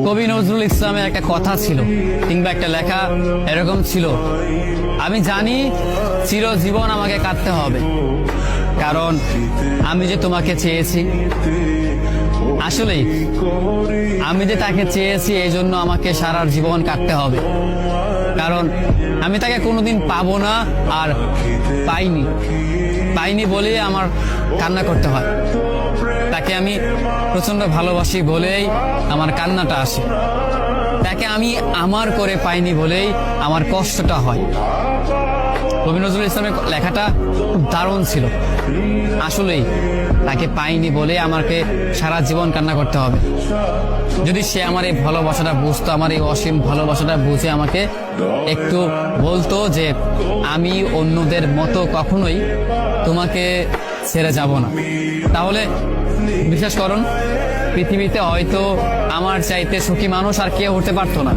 কবি নজরুল ইসলামের একটা কথা ছিল কিংবা একটা লেখা এরকম ছিল, আমি জানি চিরজীবন আমাকে কাটতে হবে, কারণ আমি যে তোমাকে চেয়েছি। আসলেই আমি যে তাকে চেয়েছি এই জন্য আমাকে সারা জীবন কাটতে হবে, কারণ আমি তাকে কোনোদিন পাবো না, আর পাইনি বলেই আমার কান্না করতে হয়। তাকে আমি প্রচন্ড ভালোবাসি বলেই আমার কান্নাটা আসে, তাকে আমি আমার করে পাইনি বলেই আমার কষ্টটা হয়। কবি নজরুল ইসলামের লেখাটা খুব দারুণ ছিল। আসলেই তাকে পাইনি বলে আমাকে সারা জীবন কান্না করতে হবে। যদি সে আমার এই ভালোবাসাটা বুঝতো, আমার এই অসীম ভালোবাসাটা বুঝে আমাকে একটু বলতো যে আমি অন্যদের মতো কখনোই তোমাকে ছেড়ে যাব না, তাহলে বিশ্বাস করুন পৃথিবীতে হয়তো আমার চাইতে সুখী মানুষ আর কেউ হতে পারতো না।